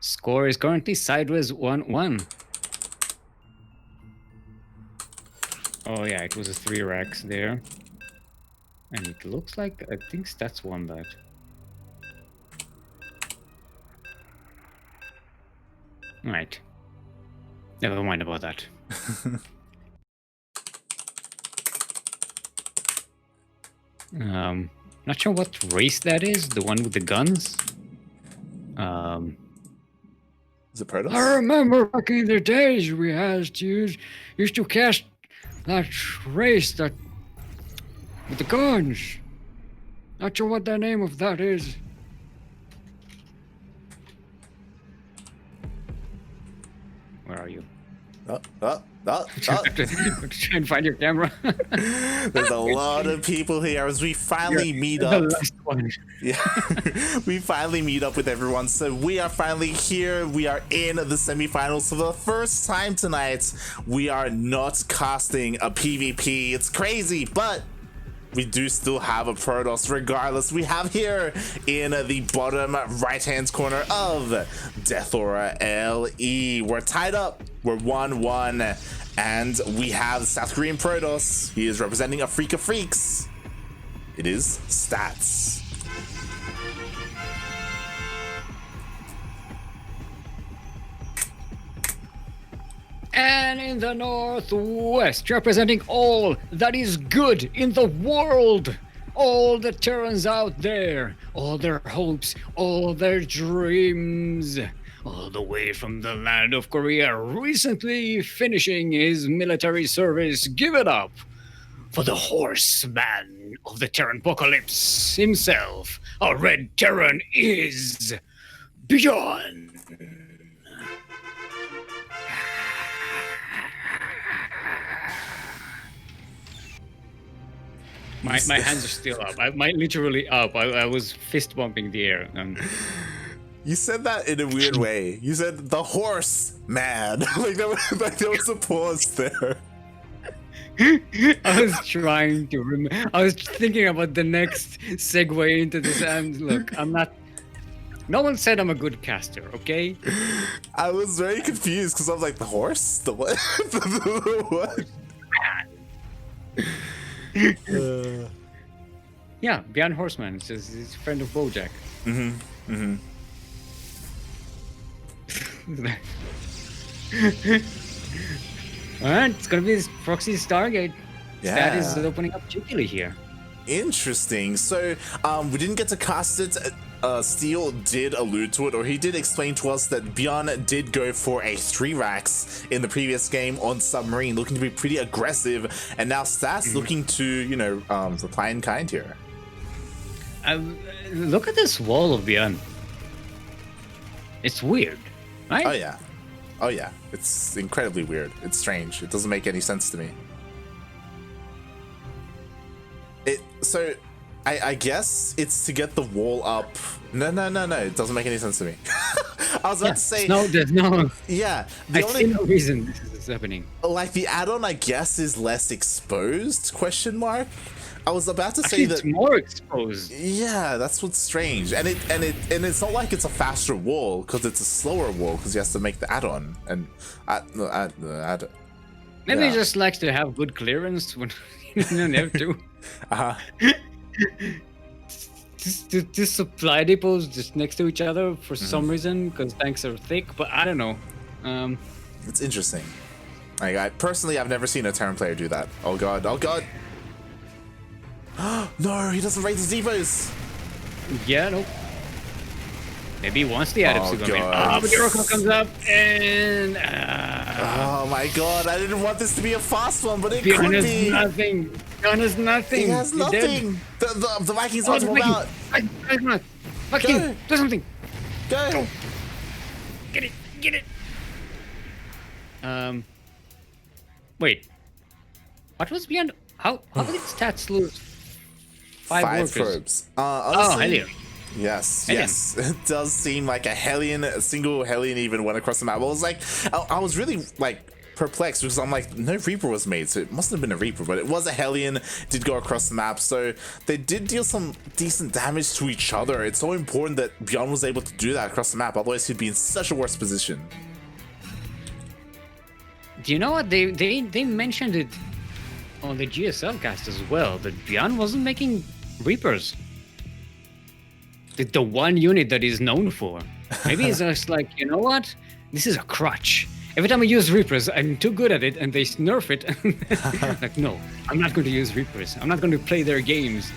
Score is currently sideways 1-1. Oh yeah, it was a 3 racks there. And it looks like, I think Stats won that. Right. Never mind about that. Not sure what race that is, the one with the guns. Is it Protoss? I remember back in the days we used to cast that race that with the guns. Not sure what the name of that is. Where are you? Try and find your camera. There's a lot of people here as we finally meet up. The last one. Yeah, we finally meet up with everyone. So we are finally here. We are in the semifinals for the first time tonight. We are not casting a PvP. It's crazy, but we do still have a Protoss regardless. We have here in the bottom right hand corner of Death Aura LE. We're tied up. We're 1-1. And we have the South Korean Protoss. He is representing a freak of freaks. It is Stats. And in the northwest, representing all that is good in the world, all the Terrans out there, all their hopes, all their dreams, all the way from the land of Korea, recently finishing his military service. Give it up for the horseman of the Terran apocalypse himself. Our red Terran is ByuN. My hands are still up. I'm literally up. I was fist bumping the air. You said that in a weird way. You said the horse man. like there was a pause there. I was trying to remember. I was thinking about the next segue into this. And look, I'm not. No one said I'm a good caster, okay? I was very confused because I was like, the horse? The what? the what? Yeah, ByuN Horseman. He's a friend of Bojack. Alright, it's gonna be this proxy Stargate. Yeah. That is opening up cheekily here. Interesting. So, we didn't get to cast it. Steel did allude to it, or he did explain to us that ByuN did go for a 3 racks in the previous game on Submarine, looking to be pretty aggressive, and now Stats looking to, you know, reply in kind here. Look at this wall of ByuN. It's weird, right? Oh yeah. Oh yeah. It's incredibly weird. It's strange. It doesn't make any sense to me. So I guess it's to get the wall up. No. It doesn't make any sense to me. I was about to say. There's no. Yeah. I see no reason this is happening. Like the add-on, I guess, is less exposed? Question mark. I was about to say that it's more exposed. Yeah, that's what's strange, and it's not like it's a faster wall because it's a slower wall because he has to make the add-on and add. Maybe he just likes to have good clearance when you don't have to. Just supply depots just next to each other for some reason because tanks are thick, but I don't know. It's interesting. Like I've never seen a Terran player do that. Oh god. No, he doesn't rate his depots. Yeah, no. Maybe he wants the adepts to come in. But the Oracle comes up and... oh my god, I didn't want this to be a fast one, but it ByuN could has be. nothing. ByuN has nothing. He has nothing. The Vikings want to move out. Viking, do something. Go. Get it. Wait. What was ByuN? How did Stats lose 5 workers? Honestly, Hellion. Yes. It does seem like a single Hellion even went across the map. I was like, I was really like perplexed because I'm like, no Reaper was made, so it mustn't have been a Reaper, but it was a Hellion, did go across the map, so they did deal some decent damage to each other. It's so important that ByuN was able to do that across the map, otherwise he'd be in such a worse position. Do you know what? They mentioned it on the GSL cast as well, that ByuN wasn't making Reapers. The one unit that he's known for. Maybe it's just like, you know what? This is a crutch. Every time I use Reapers, I'm too good at it, and they nerf it. Like, no, I'm not going to use Reapers. I'm not going to play their games.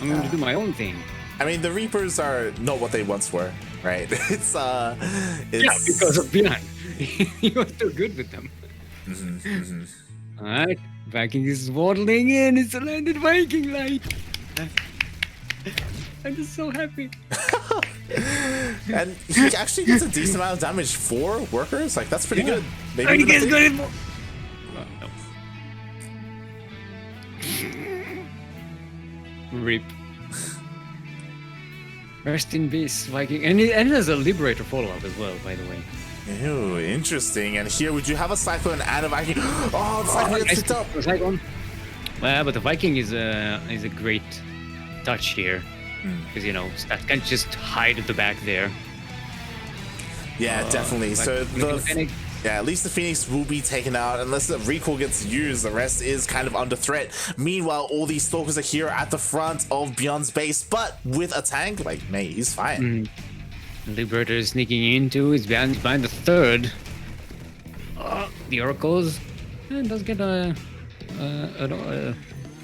I'm going to do my own thing. I mean, the Reapers are not what they once were, right? It's yeah, because of ByuN. He was too good with them. All right, Viking is waddling in. It's a landed Viking light. I'm just so happy. And he actually gets a decent amount of damage for workers. Like, that's pretty good. Maybe he gets good. Oh, no. Rip. Rest in peace, Viking. And it has a Liberator follow-up as well, by the way. Ew, interesting. And here, would you have a Cyclone and a Viking? Oh, the Cyclone gets picked up. Cyclone. Well, but the Viking is a great touch here. Because, you know, Stat can't just hide at the back there. Yeah, definitely. So, at least the Phoenix will be taken out unless the recall gets used. The rest is kind of under threat. Meanwhile, all these Stalkers are here at the front of ByuN's base, but with a tank, like, May, he's fine. Liberator is sneaking into, he's behind the third. The Oracles. It does get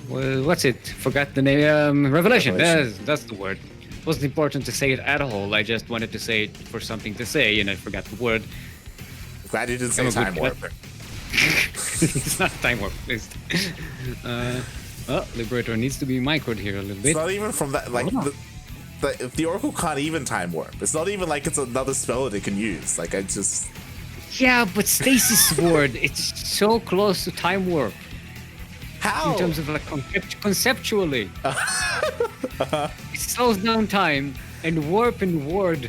what's it? Forgot the name. Revelation. That's the word. Wasn't important to say it at all. I just wanted to say it for something to say, and I forgot the word. Glad you didn't say time warp. It's not time warp. Liberator needs to be microed here a little bit. It's not even from that. Like the Oracle can't even time warp. It's not even like it's another spell that it can use. Like I just. Yeah, but Stasis Sword, it's so close to time warp. How? In terms of like conceptually, it slows down time and warp and ward.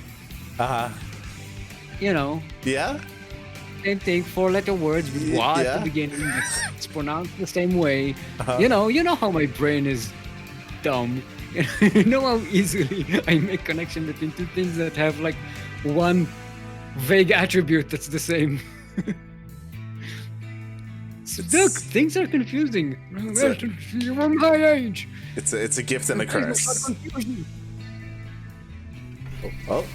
You know. Yeah. Same thing. 4-letter words with wa at the beginning. It's pronounced the same way. You know how my brain is dumb. You know how easily I make connection between two things that have like one vague attribute that's the same. Look, things are confusing. From my age. It's a gift and a curse. Oh.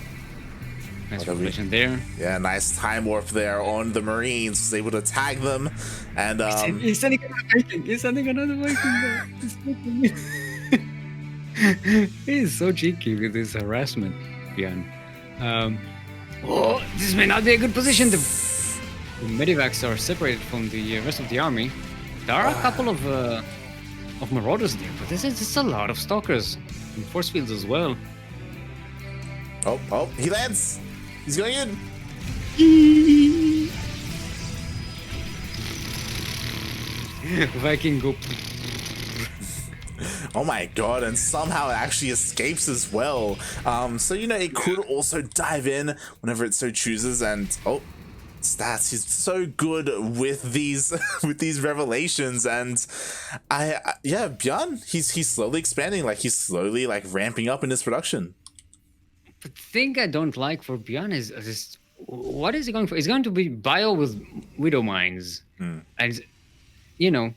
Nice revelation there. Yeah, nice time warp there on the Marines. Was able to tag them, and he's sending another Viking. He's sending another Viking there. He's so cheeky with his harassment, ByuN. This may not be a good position. The Medivacs are separated from the rest of the army. There are a couple of Marauders there, but this is just a lot of Stalkers and force fields as well. Oh, he lands. He's going in. Viking go. Oh my god, and somehow it actually escapes as well. So, you know, it could also dive in whenever it so chooses, and stats, he's so good with these revelations, and ByuN, he's slowly expanding, like he's slowly like ramping up in his production. The thing I don't like for ByuN is what is he going for? He's going to be bio with Widow Mines, and you know,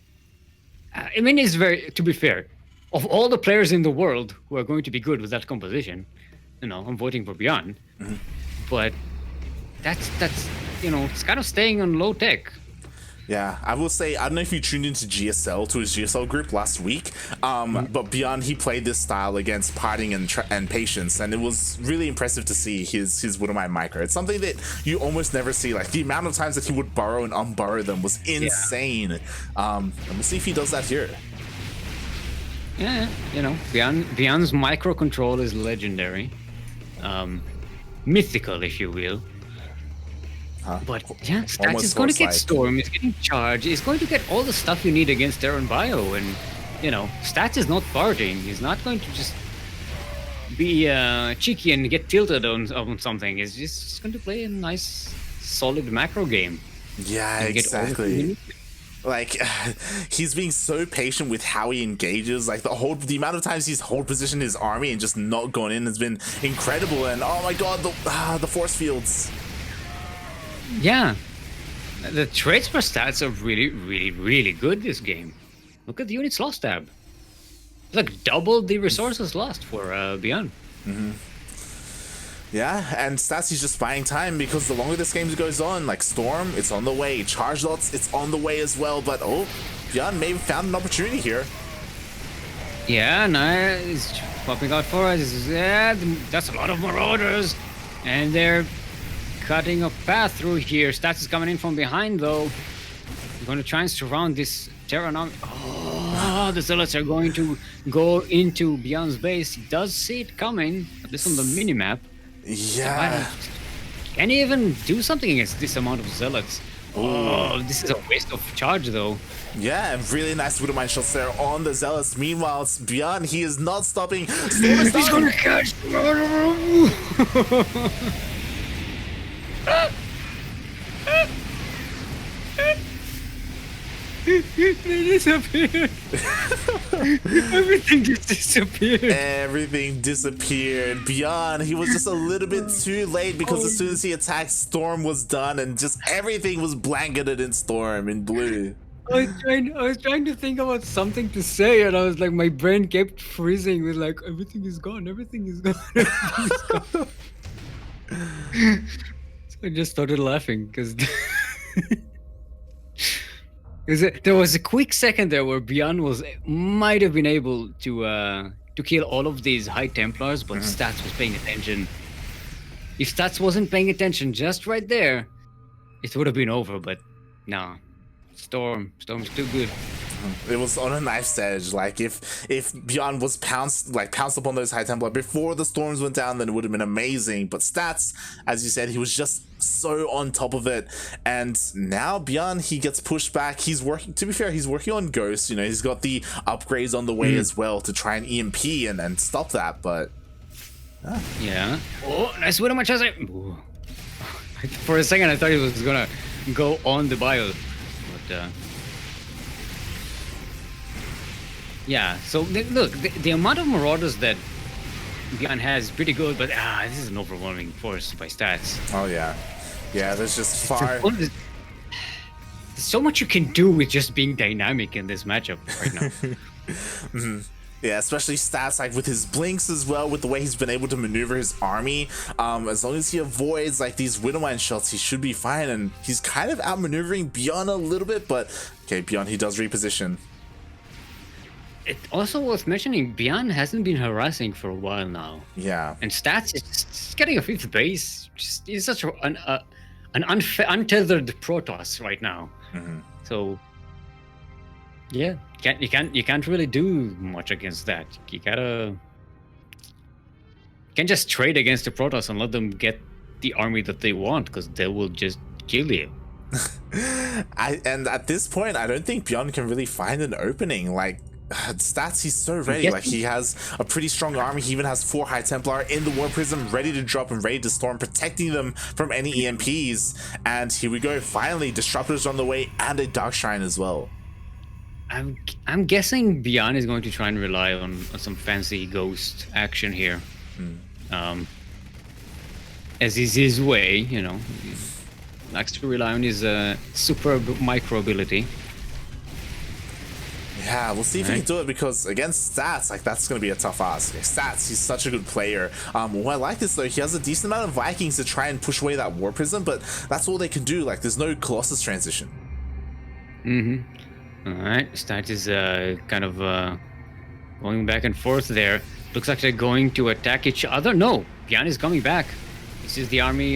I mean, it's very, to be fair, of all the players in the world who are going to be good with that composition, you know, I'm voting for ByuN, but that's you know, it's kind of staying on low tech. Yeah, I will say, I don't know if you tuned into GSL, to his GSL group last week, but ByuN, he played this style against Parting and Patience, and it was really impressive to see his Widowmine micro. It's something that you almost never see. Like, the amount of times that he would burrow and unburrow them was insane. And we'll see if he does that here. Yeah, you know, ByuN's micro control is legendary. Mythical, if you will. But yeah, Stats is going to get Storm, he's getting Charge, he's going to get all the stuff you need against Terran Bio, and you know, Stats is not partying, he's not going to just be cheeky and get tilted on something, he's just going to play a nice, solid macro game. Yeah, and get all the things you exactly. need. Like he's being so patient with how he engages. Like the amount of times he's hold positioned his army and just not gone in has been incredible. And oh my god, the force fields. Yeah, the trades per stats are really, really, really good this game. Look at the units lost tab. It's like double the resources lost for ByuN. Yeah, and Stassy's just buying time because the longer this game goes on, like Storm, it's on the way. Charge Lots, it's on the way as well. But oh, ByuN maybe found an opportunity here. Yeah, nice. Popping out for us. Yeah, that's a lot of Marauders. And they're cutting a path through here. Stats is coming in from behind, though. I'm going to try and surround this Terran army. Oh, the Zealots are going to go into ByuN's base. He does see it coming, at least on the minimap. Yeah. Can he even do something against this amount of Zealots? Oh, this is a waste of charge, though. Yeah, and really nice Widowmine shots there on the Zealots. Meanwhile, it's ByuN, he is not stopping. Storm is He's down. gonna catch. They disappeared. Everything just disappeared. Everything disappeared. ByuN, he was just a little bit too late because as soon as he attacked, Storm was done and just everything was blanketed in Storm in blue. I was trying to think about something to say, and I was like, my brain kept freezing with like, everything is gone, everything is gone, everything is gone. So I just started laughing because there was a quick second there where ByuN might have been able to kill all of these High Templars, but Stats was paying attention. If Stats wasn't paying attention just right there, it would have been over. But no, Storm's too good. It was on a knife's edge. Like if ByuN was pounced upon those High Templar before the storms went down, then it would have been amazing. But Stats, as you said, he was just so on top of it. And now ByuN, he gets pushed back. He's working, to be fair, he's working on Ghost. You know, he's got the upgrades on the way as well to try and EMP and stop that. But yeah. Oh, nice win on my chest. For a second, I thought he was gonna go on the bio, but. Yeah, so look, the amount of Marauders that ByuN has is pretty good, but this is an overwhelming force by Stats. oh yeah, there's just far. There's so much you can do with just being dynamic in this matchup right now. Yeah, especially Stats, like with his blinks as well, with the way he's been able to maneuver his army. As long as he avoids like these Widowmine shots, he should be fine. And he's kind of outmaneuvering ByuN a little bit, but okay, ByuN, he does reposition. It also worth mentioning, ByuN hasn't been harassing for a while now. Yeah. And Stats is just getting a 5th base. He's such an untethered Protoss right now. So yeah, you can't really do much against that. You can't just trade against the Protoss and let them get the army that they want, because they will just kill you. And at this point, I don't think ByuN can really find an opening. Like Stats, he's so ready. Like he has a pretty strong army. He even has 4 High Templar in the War Prism ready to drop and ready to storm, protecting them from any EMPs. And here we go, finally Disruptors on the way and a Dark Shrine as well. I'm guessing ByuN is going to try and rely on some fancy ghost action here. As is his way, you know. He likes to rely on his superb micro ability. Yeah, we'll see if he can do it, because against Stats, like that's going to be a tough ask. Stats, he's such a good player. What I like is though, he has a decent amount of Vikings to try and push away that War Prism, but that's all they can do. Like there's no Colossus transition. Alright, Stats is kind of going back and forth there. Looks like they're going to attack each other. No, ByuN is coming back. This is the army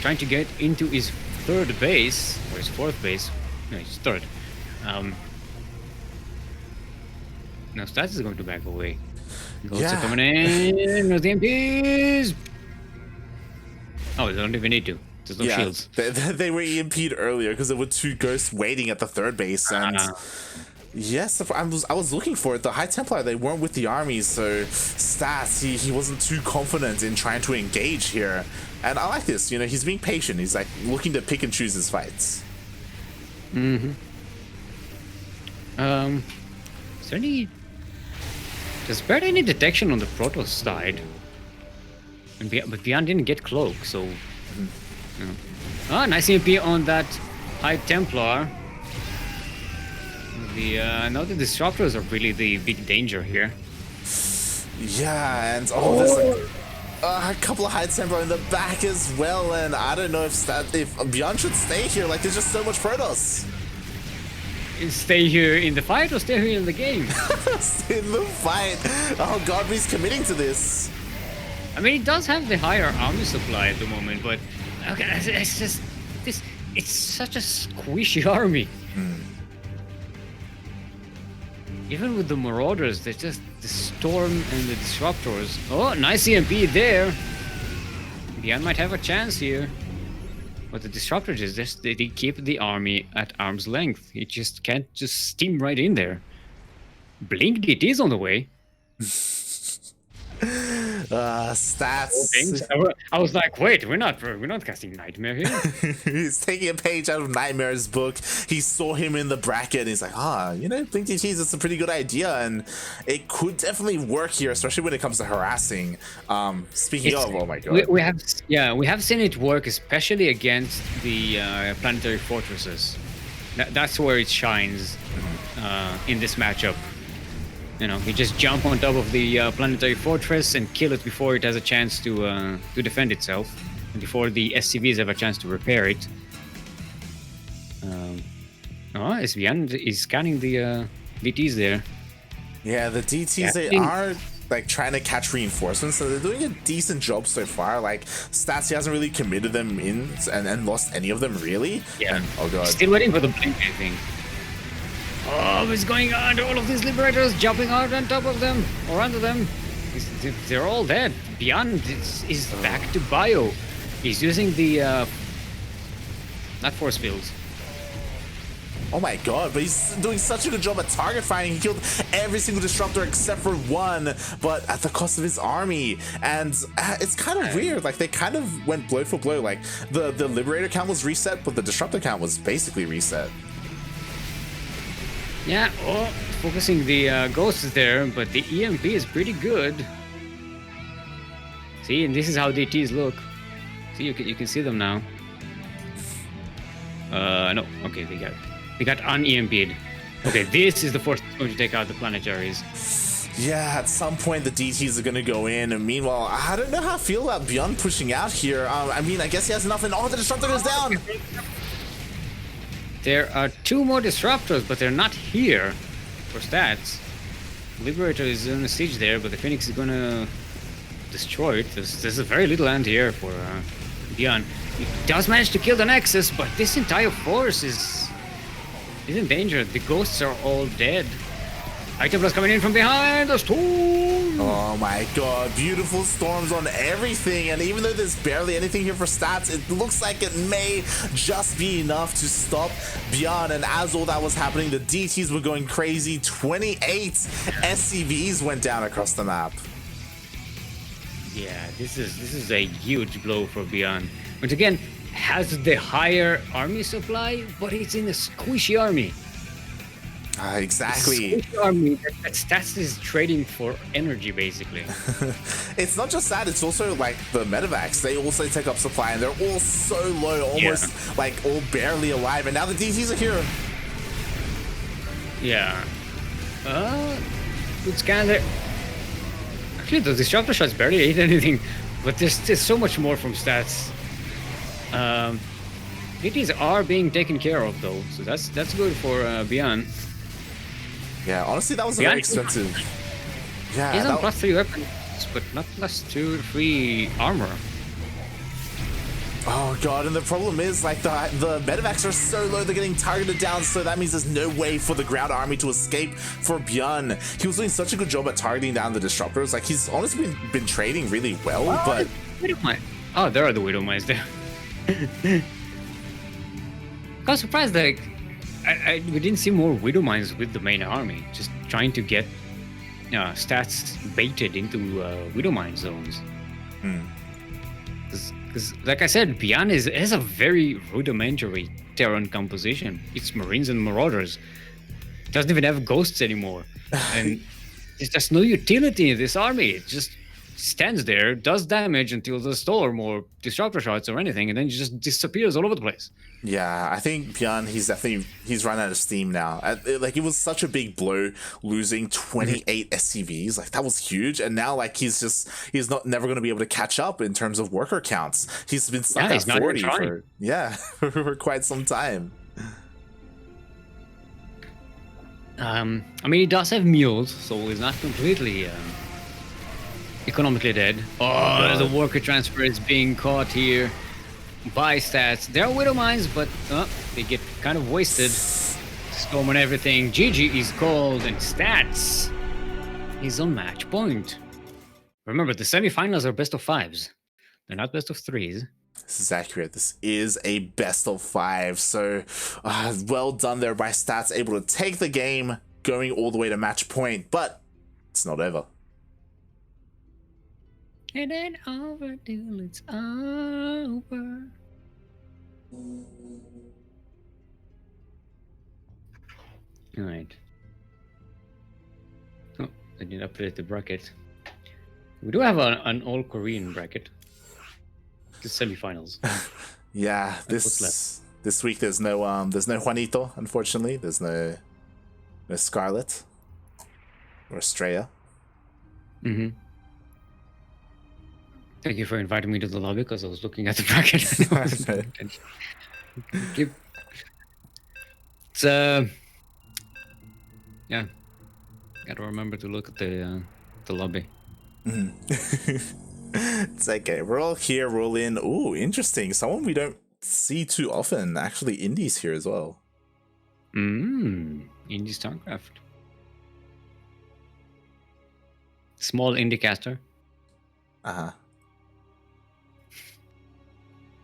trying to get into his 3rd base, or his 4th base. No, his 3rd. Now Stats is going to back away. Ghosts are coming in. No, the MPs. Oh, they don't even need to. There's no shields. They were EMP'd earlier because there were 2 ghosts waiting at the 3rd base, and Yes, I was looking for it. The High Templar, they weren't with the army, so stats, he wasn't too confident in trying to engage here. And I like this, you know, he's being patient. He's like looking to pick and choose his fights. Mm-hmm. Is there any... There's barely any detection on the Protoss side. And but ByuN didn't get Cloak, so... Yeah. Ah, nice EMP on that High Templar. Now the disruptors are really the big danger here. Yeah, and there's like a couple of High Templar in the back as well, and I don't know if ByuN should stay here. Like, there's just so much Protoss. Stay here in the fight or stay here in the game? Stay in the fight. Oh god, he's committing to this. I mean, it does have the higher army supply at the moment, but okay, it's just this. It's such a squishy army. Even with the Marauders, there's just the Storm and the Disruptors. Oh, nice EMP there. ByuN might have a chance here. But the Disruptors is just, they keep the army at arm's length. It just can't just steam right in there. Blink DT's on the way. Stats. I was like, wait, we're not casting Nightmare here. He's taking a page out of Nightmare's book. He saw him in the bracket and he's like, you know, Blink DTs is a pretty good idea, and it could definitely work here, especially when it comes to harassing. Speaking of, oh my god, we have seen it work, especially against the planetary fortresses. That's where it shines in this matchup. You know, you just jump on top of the planetary fortress and kill it before it has a chance to defend itself, and before the SCVs have a chance to repair it. ByuN is scanning the DTs there. Yeah, the DTs, they are like trying to catch reinforcements, so they're doing a decent job so far. Like, Stats, he hasn't really committed them in and lost any of them really. Yeah. And, oh god. Still waiting for the blink, I think. Oh, what's going on? All of these Liberators jumping out on top of them or under them. They're all dead. ByuN is back to bio. He's using the not force fields. Oh my god, but he's doing such a good job at target firing. He killed every single disruptor except for one, but at the cost of his army. And it's kind of weird. Like, they kind of went blow for blow. Like, the Liberator count was reset, but the disruptor count was basically reset. Yeah, focusing the ghosts there, but the EMP is pretty good. See, and this is how DTs look. See, you can see them now. No, okay, they got un-EMP'd. Okay, this is the force that's going to take out the planetaries. Yeah, at some point the DTs are going to go in, and meanwhile, I don't know how I feel about ByuN pushing out here. I mean, I guess he has enough, and the disruptor goes down! There are two more disruptors, but they're not here for stats. Liberator is in the siege there, but the Phoenix is gonna destroy it. There's a very little land here for ByuN. He does manage to kill the Nexus, but this entire force is in danger. The ghosts are all dead. Itemplus coming in from behind the storm. Oh my god, beautiful storms on everything, and even though there's barely anything here for stats, it looks like it may just be enough to stop ByuN. And as all that was happening, the DTs were going crazy. 28 SCVs went down across the map. Yeah, this is a huge blow for ByuN. Which again has the higher army supply, but it's in a squishy army. Exactly. Army that stats is trading for energy, basically. It's not just that, it's also like the medevacs. They also take up supply, and they're all so low, almost like all barely alive. And now the DTs are here. Yeah. Good scan there. Actually, the disruptor shots barely ate anything, but there's so much more from stats. DTs are being taken care of though, so that's good for ByuN. Yeah, honestly, that was very expensive. Yeah, he's on +3 weapons, but not +2 or 3 armor. Oh god, and the problem is, like, the medevacs are so low, they're getting targeted down, so that means there's no way for the ground army to escape for ByuN. He was doing such a good job at targeting down the disruptors. Like, he's honestly been trading really well, but... Oh, there are the Widow Mines there. I'm surprised, like, we didn't see more Widow Mines with the main army, just trying to get stats baited into Widow Mine zones. Because, like I said, ByuN has a very rudimentary Terran composition. It's Marines and Marauders. It doesn't even have ghosts anymore. And there's just no utility in this army. It just stands there, does damage until the storm or disruptor shots or anything, and then just disappears all over the place. Yeah, I think ByuN, he's run out of steam now. Like, it was such a big blow losing 28 SCVs. Like, that was huge. And now, like, he's never going to be able to catch up in terms of worker counts. He's been stuck at 40 for quite some time. I mean, he does have mules, so he's not completely economically dead. Oh, the worker transfer is being caught here by stats. There are Widow Mines, but they get kind of wasted. Storm and everything. GG is called, and stats is on match point. Remember, the semifinals are best of 5s. They're not best of 3s. This is accurate. This is a best of 5. So, well done there by stats, able to take the game, going all the way to match point. But it's not over. It ain't over till it's over. Alright. Oh, I didn't update the bracket. We do have an all-Korean bracket. The semifinals. Yeah, this week there's no Juanito, unfortunately. There's no Scarlet or Estrella. Thank you for inviting me to the lobby, because I was looking at the bracket. It's yeah, gotta remember to look at the lobby. It's okay. We're all here. We're all in. Ooh, interesting. Someone we don't see too often. Actually, Indie's here as well. Indie StarCraft. Small indie caster.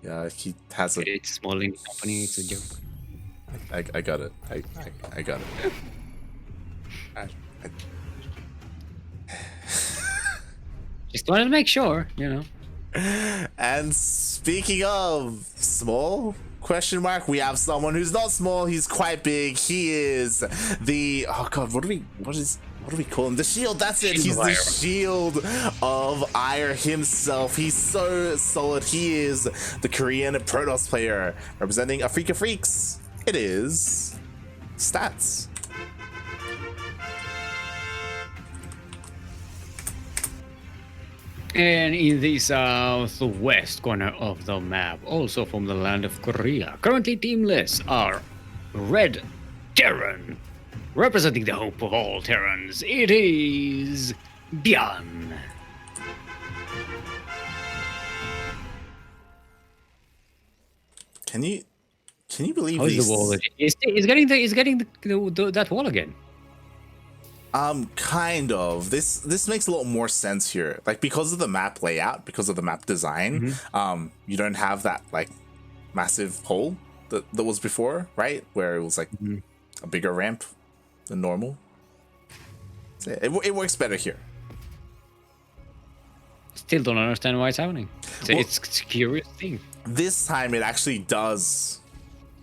Yeah, he has a. It's a small indie company. It's a joke. I got it. I got it. Just wanted to make sure, you know. And speaking of small, question mark, we have someone who's not small, he's quite big. He is the, oh god, what do we call him? The Shield, that's it. He's the Shield of Ire himself. He's so solid. He is the Korean Protoss player representing Afrika Freaks. It is Stats. And in the southwest corner of the map, also from the land of Korea, currently teamless are Red Terran. Representing the hope of all Terrans, it is ByuN. Can you believe How's these? the wall? He's getting that wall again. Kind of. This makes a lot more sense here. Like, because of the map layout, because of the map design, you don't have that like massive hole that was before, right? Where it was like a bigger ramp than normal. So it works better here. Still don't understand why it's happening. It's a curious thing. This time it actually does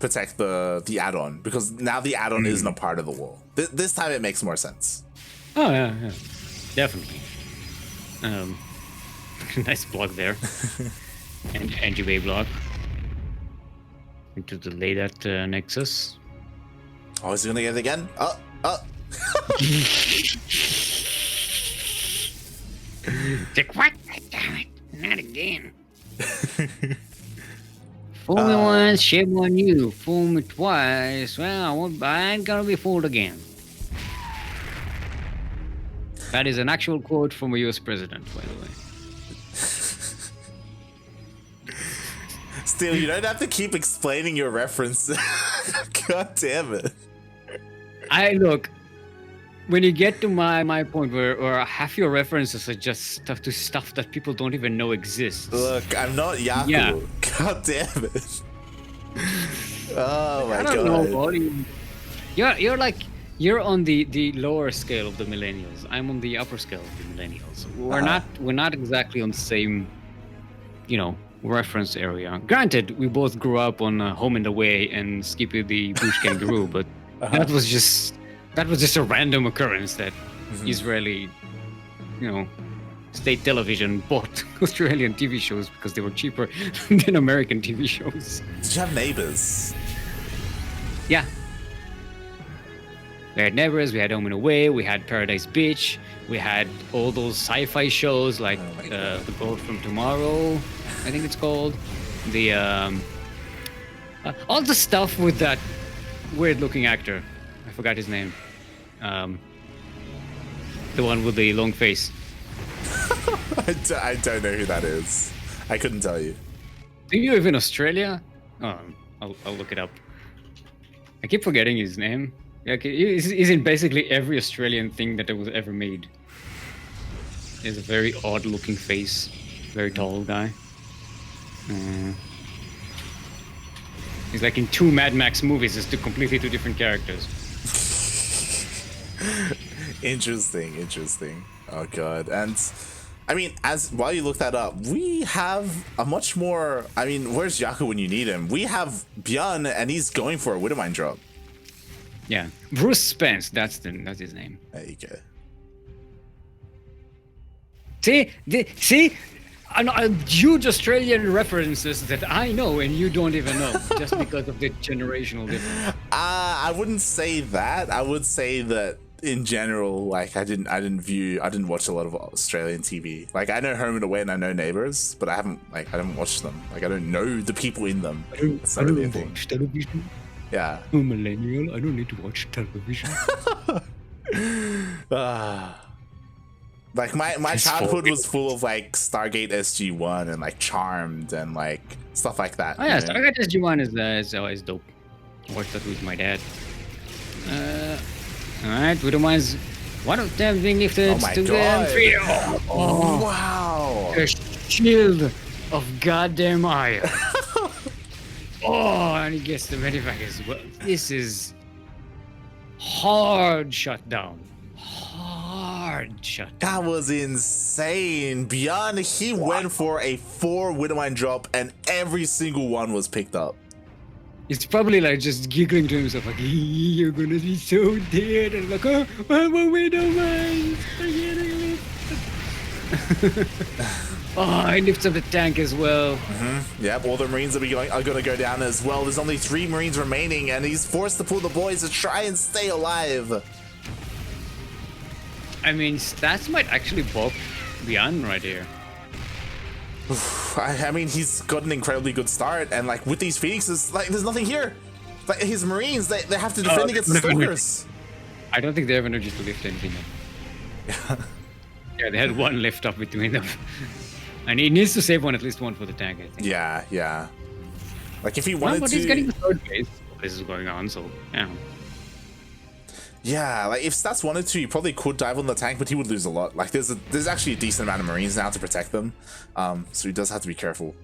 protect the add-on, because now the add-on isn't a part of the wall. This time it makes more sense. Oh yeah, definitely. Nice block there, and NGB block into delay that nexus. Oh, is he gonna get it again? What? Damn it! Not again. Fool me once, shame on you. Fool me twice, well, I ain't gonna be fooled again. That is an actual quote from a US president, by the way. Still, you don't have to keep explaining your reference. God damn it. Look, when you get to my point where half your references are just stuff that people don't even know exists. Look, I'm not Yaku. Yeah. God damn it. Oh my I god. don't know, buddy. you're on the lower scale of the millennials. I'm on the upper scale of the millennials. We're not exactly on the same, reference area. Granted, we both grew up on Home and Away and Skippy the Bush Kangaroo, but that was just a random occurrence that Israeli, state television bought Australian TV shows because they were cheaper than American TV shows. Did you have neighbors? Yeah. We had Neighbors, we had Home and Away, we had Paradise Beach, we had all those sci-fi shows like The Boat from Tomorrow, I think it's called. The all the stuff with that weird-looking actor. I forgot his name. The one with the long face. I don't know who that is. I couldn't tell you. Do you live in Australia? I'll look it up. I keep forgetting his name. Yeah, he's in basically every Australian thing that was ever made. He has a very odd-looking face. Very tall guy. He's like in 2 Mad Max movies, just completely 2 different characters. Interesting. Oh god. And I mean, while you look that up, we have a much more. I mean, where's Yaku when you need him? We have ByuN, and he's going for a Widowmine drop. Yeah, Bruce Spence. That's his name. There you go. See, huge Australian references that I know and you don't even know, just because of the generational difference. I wouldn't say that. I would say that in general, like I didn't watch a lot of Australian TV. Like I know Home and Away and I know Neighbours, but I haven't watched them. Like I don't know the people in them. I don't watch television. Yeah. I'm a millennial. I don't need to watch television. Like my childhood was full of like Stargate SG-1 and like Charmed and like stuff like that. Oh yeah, Stargate SG-1 is always dope. I watched that with my dad. Alright, Widowmine's one of them being lifted to them. Oh, wow. A shield of goddamn iron. Oh, and he gets the medivac as well. This is hard shutdown. Hard shutdown. That was insane. ByuN, he went for a 4 Widowmine drop and every single one was picked up. He's probably like just giggling to himself like, you're gonna be so dead. And like, oh, I'm a Widowmine. Oh, he lifts up the tank as well. Yep, all the Marines are gonna go down as well. There's only 3 Marines remaining, and he's forced to pull the boys to try and stay alive. I mean, stats might actually bulk ByuN right here. I mean, he's got an incredibly good start, and like with these Phoenixes, like there's nothing here. Like his Marines, they have to defend against the Stalkers. I don't think they have energy to lift anything up. Yeah, they had 1 lift up between them. And he needs to save at least one for the tank, I think. Yeah. Like if he wanted but to... he's getting the 3rd base. This is going on, so yeah. Yeah, like if Stats wanted to, he probably could dive on the tank, but he would lose a lot. Like there's actually a decent amount of Marines now to protect them, so he does have to be careful.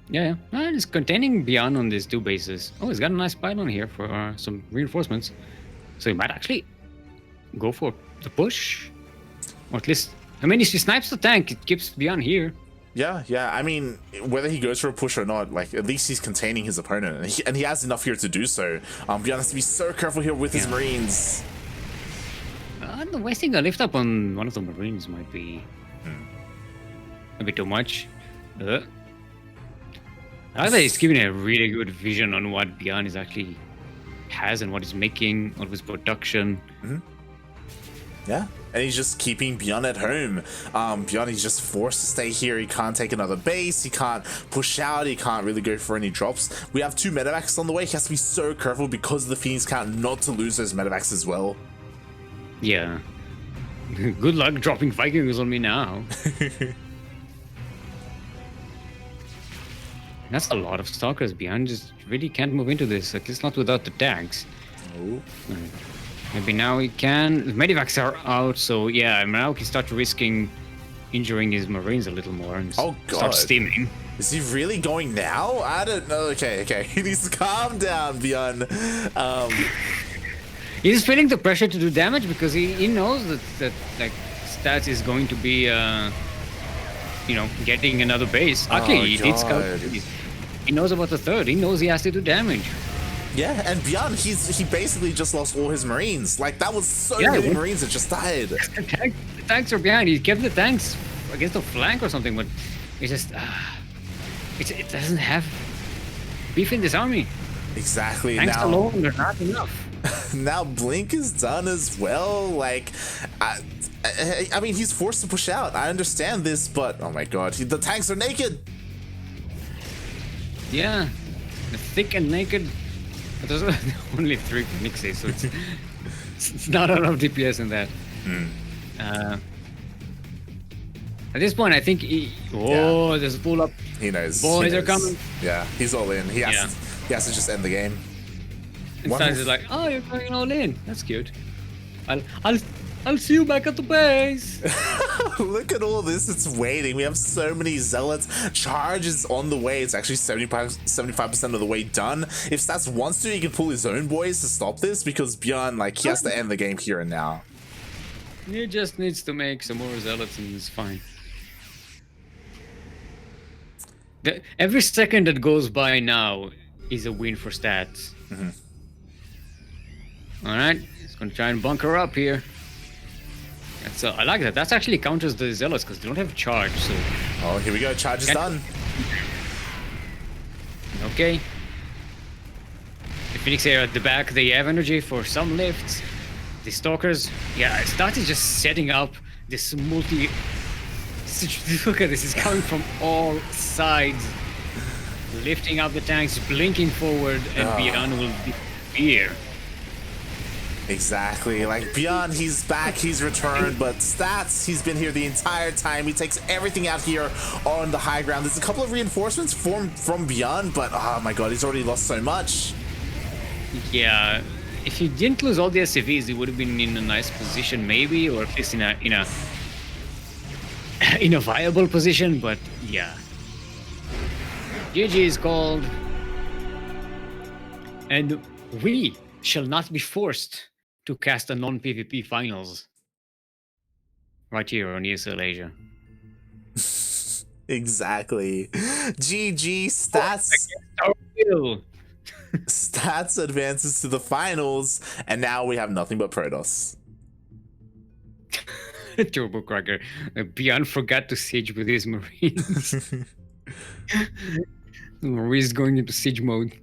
Yeah. And he's containing ByuN on these 2 bases. Oh, he's got a nice pylon here for some reinforcements. So he might actually go for the push, or at least. I mean, if he snipes the tank, it keeps ByuN here. Yeah. I mean, whether he goes for a push or not, like at least he's containing his opponent, and he has enough here to do so. ByuN has to be so careful here with his Marines. The wasting a lift up on one of the Marines might be a bit too much. Either he's giving a really good vision on what ByuN is actually has and what he's making, what his production. Yeah. And he's just keeping ByuN at home. ByuN is just forced to stay here. He can't take another base. He can't push out. He can't really go for any drops. We have 2 medevacs on the way. He has to be so careful because of the Phoenix count not to lose those medevacs as well. Yeah. Good luck dropping Vikings on me now. That's a lot of stalkers. ByuN just really can't move into this, at least not without the tanks. Oh. Maybe now he can. The medivacs are out, so yeah, now he can start risking injuring his Marines a little more and start steaming. Is he really going now? I don't know. Okay. He needs to calm down, ByuN. He's feeling the pressure to do damage because he knows that like Stats is going to be getting another base. Okay, he did scout. He knows about the third. He knows he has to do damage. Yeah, and ByuN, he basically just lost all his Marines. Like, that was so many Marines that just died. The tanks are behind. He kept the tanks against the flank or something, but it just it doesn't have beef in this army. Exactly. Tanks now, alone are not enough. Now Blink is done as well. Like, I mean, he's forced to push out. I understand this, but oh my god, the tanks are naked. Yeah, thick and naked. But there's only 3 Phoenixes, so it's not enough DPS in that. At this point, I think there's a pull up. He knows. Boys are coming. Yeah, he's all in. He has to just end the game. And Styles is like, oh, you're going all in. That's cute. I'll see you back at the base. Look at all this. It's waiting. We have so many zealots. Charge is on the way. It's actually 75% of the way done. If Stats wants to, he can pull his own boys to stop this because ByuN, like, he has to end the game here and now. He just needs to make some more zealots and it's fine. Every second that goes by now is a win for Stats. Alright, he's gonna try and bunker up here. I like that. That actually counters the zealots because they don't have charge. So. Oh, here we go. Charge is done. Okay. The Phoenix are at the back. They have energy for some lifts. The Stalkers, Stats is just setting up this multi. Look at this. It's coming from all sides, lifting up the tanks, blinking forward, and ByuN will disappear. Exactly. Like, ByuN, he's back, he's returned, but Stats, he's been here the entire time. He takes everything out here on the high ground. There's a couple of reinforcements from ByuN, but oh my god, he's already lost so much. Yeah, if he didn't lose all the SCVs, he would have been in a nice position, maybe, or at least in a viable position. But yeah, GG is called, and we shall not be forced to cast a non-PvP finals right here on ESL Asia. Exactly. GG. Stats. Stats advances to the finals, and now we have nothing but Protoss. Turbo Cracker. ByuN forgot to siege with his Marines. Marines going into siege mode.